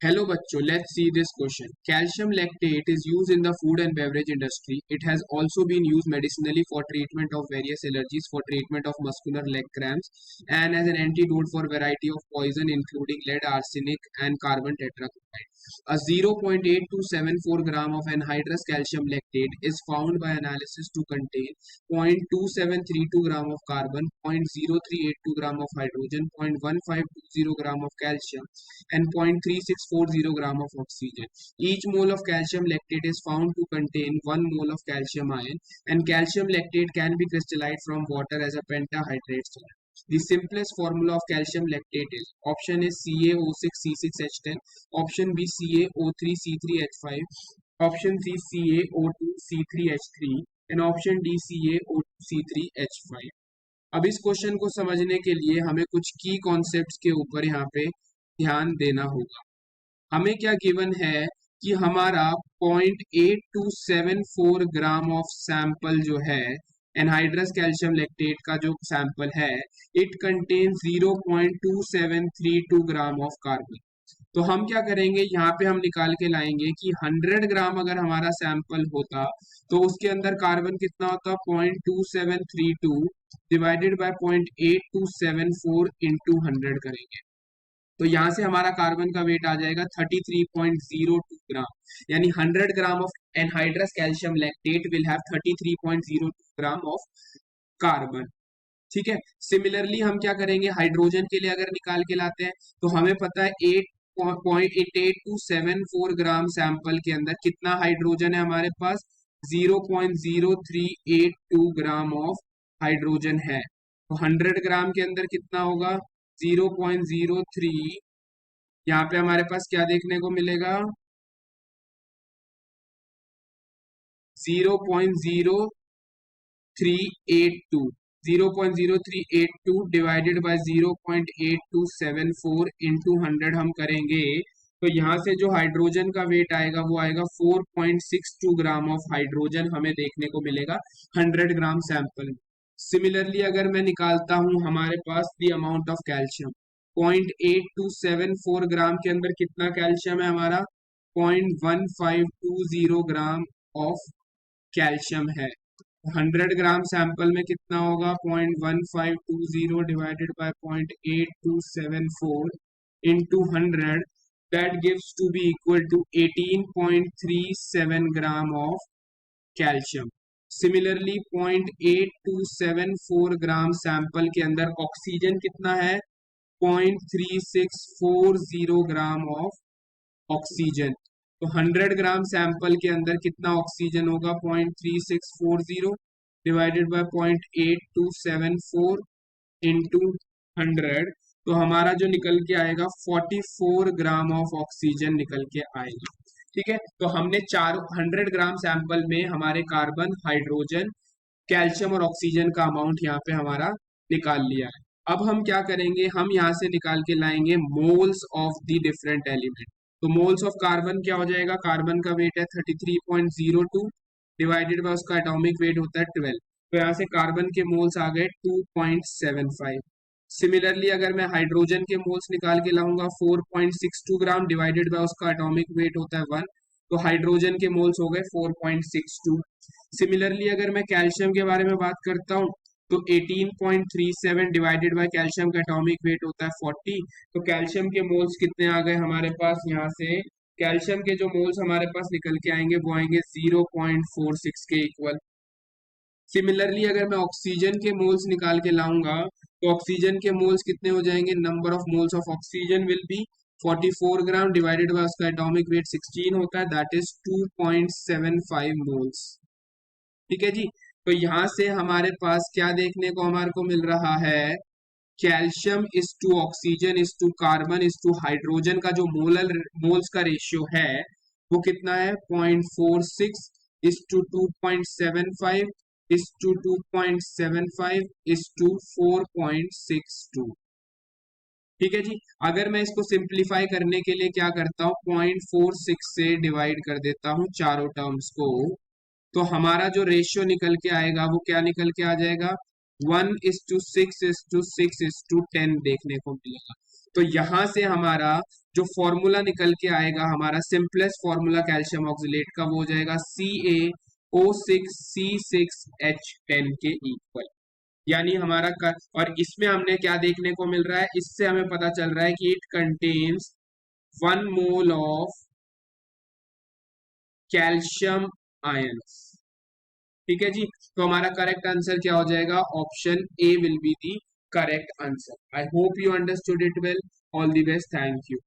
Hello bachcho, let's see this question. Calcium lactate is used in the food and beverage industry. It has also been used medicinally for treatment of various allergies, for treatment of muscular leg cramps, and as an antidote for variety of poison including lead, arsenic, and carbon tetrachloride. A 0.8274 gram of anhydrous calcium lactate is found by analysis to contain 0.2732 gram of carbon, 0.0382 gram of hydrogen, 0.1520 gram of calcium, and 0.3640 gram of oxygen. Each mole of calcium lactate is found to contain 1 mole of calcium ion, and calcium lactate can be crystallized from water as a pentahydrate salt. The simplest formula of calcium lactate is option is CaO6C6H10, option B CaO3C3H5, option C CaO2C3H3 and option D CaO2C3H5. अब इस question को समझने के लिए हमें कुछ की concepts के ऊपर यहाँ पे ध्यान देना होगा। हमें क्या गिवन है कि हमारा 0.8274 ग्राम ऑफ सैंपल जो है एनहाइड्रस कैल्शियम लैक्टेट का जो सैंपल है it contain 0.2732 gram of carbon. तो हम क्या करेंगे, यहाँ पे हम निकाल के लाएंगे कि 100 ग्राम अगर हमारा सैंपल होता तो उसके अंदर कार्बन कितना होता, 0.2732 डिवाइडेड बाय 0.8274 इंटू 100 करेंगे तो यहाँ से हमारा कार्बन का वेट आ जाएगा 33.02 ग्राम, यानी 100 gram of anhydrous calcium lactate will have 33.02 gram of carbon. ठीक है, सिमिलरली हम क्या करेंगे, हाइड्रोजन के लिए अगर निकाल के लाते हैं तो हमें पता है 8.8274 ग्राम सैंपल के अंदर कितना हाइड्रोजन है हमारे पास, 0.0382 ग्राम ऑफ हाइड्रोजन है। तो 100 ग्राम के अंदर कितना होगा, 0.03, यहाँ पे हमारे पास क्या देखने को मिलेगा, 0.0382 डिवाइडेड बाय 0.8274 इंटू 100 हम करेंगे तो यहाँ से जो हाइड्रोजन का वेट आएगा वो आएगा 4.62 ग्राम ऑफ हाइड्रोजन हमें देखने को मिलेगा 100 ग्राम सैंपल में। सिमिलरली अगर मैं निकालता हूँ हमारे पास द अमाउंट ऑफ कैल्शियम, 0.8274 ग्राम के अंदर कितना कैल्शियम है हमारा, 0.1520 ग्राम ऑफ कैल्शियम है। 100 ग्राम सैंपल में कितना होगा, 0.1520 divided by 0.8274 into 100 that gives to be equal to 18.37 gram of calcium. Similarly 0.8274 gram sample के अंदर ऑक्सीजन कितना है, 0.3640 ग्राम ऑफ ऑक्सीजन। तो 100 ग्राम सैंपल के अंदर कितना ऑक्सीजन होगा, 0.3640 डिवाइडेड बाय 0.8274 इंटू 100 तो हमारा जो निकल के आएगा 44 ग्राम ऑफ ऑक्सीजन निकल के आएगा। ठीक है, तो हमने 100 ग्राम सैंपल में हमारे कार्बन, हाइड्रोजन, कैल्शियम और ऑक्सीजन का अमाउंट यहाँ पे हमारा निकाल लिया है। अब हम क्या करेंगे, हम यहाँ से निकाल के लाएंगे moles of the different element. तो मोल्स ऑफ कार्बन क्या हो जाएगा, कार्बन का वेट है 33.02 डिवाइडेड बाय उसका एटॉमिक वेट होता है 12, तो यहाँ से कार्बन के मोल्स आ गए 2.75। सिमिलरली अगर मैं हाइड्रोजन के मोल्स निकाल के लाऊंगा 4.62 ग्राम डिवाइडेड बाय उसका एटॉमिक वेट होता है 1, तो हाइड्रोजन के मोल्स हो गए 4.62। सिमिलरली अगर मैं कैल्शियम के बारे में बात करता हूँ तो 18.37 डिवाइडेड बाय कैल्शियम का एटॉमिक वेट होता है 40, तो कैल्शियम के मोल्स कितने आ गए हमारे पास, यहाँ से कैल्शियम के जो मोल्स हमारे पास निकल के आएंगे वो आएंगे 0.46 के इक्वल। सिमिलरली अगर मैं ऑक्सीजन के मोल्स निकाल के लाऊंगा तो ऑक्सीजन के मोल्स कितने हो जाएंगे, number of moles of oxygen will be 44 gram divided by उसका एटॉमिक वेट 16 होता है, दैट इज 2.75 मोल्स। ठीक है जी, तो यहाँ से हमारे पास क्या देखने को हमारे को मिल रहा है, calcium is to oxygen is to carbon is to hydrogen का जो मोल्स का रेशियो है वो कितना है, 0.46 is to 2.75 is to 2.75 is to 4.62। ठीक है जी, अगर मैं इसको सिंप्लीफाई करने के लिए क्या करता हूँ, 0.46 से डिवाइड कर देता हूँ चारों टर्म्स को, तो हमारा जो रेशियो निकल के आएगा वो क्या निकल के आ जाएगा, 1:6:6:10 देखने को मिलेगा। तो यहां से हमारा जो फॉर्मूला निकल के आएगा, हमारा सिंपलेस्ट फॉर्मूला कैल्शियम ऑक्सलेट का, वो हो जाएगा CaO6C6H10 के इक्वल। यानी हमारा और इसमें हमने क्या देखने को मिल रहा है, इससे हमें पता चल रहा है कि it contains 1 mole of calcium ions. ठीक है जी, तो हमारा करेक्ट आंसर क्या हो जाएगा, option A will be the correct answer. I hope you understood it well. All the best, thank you.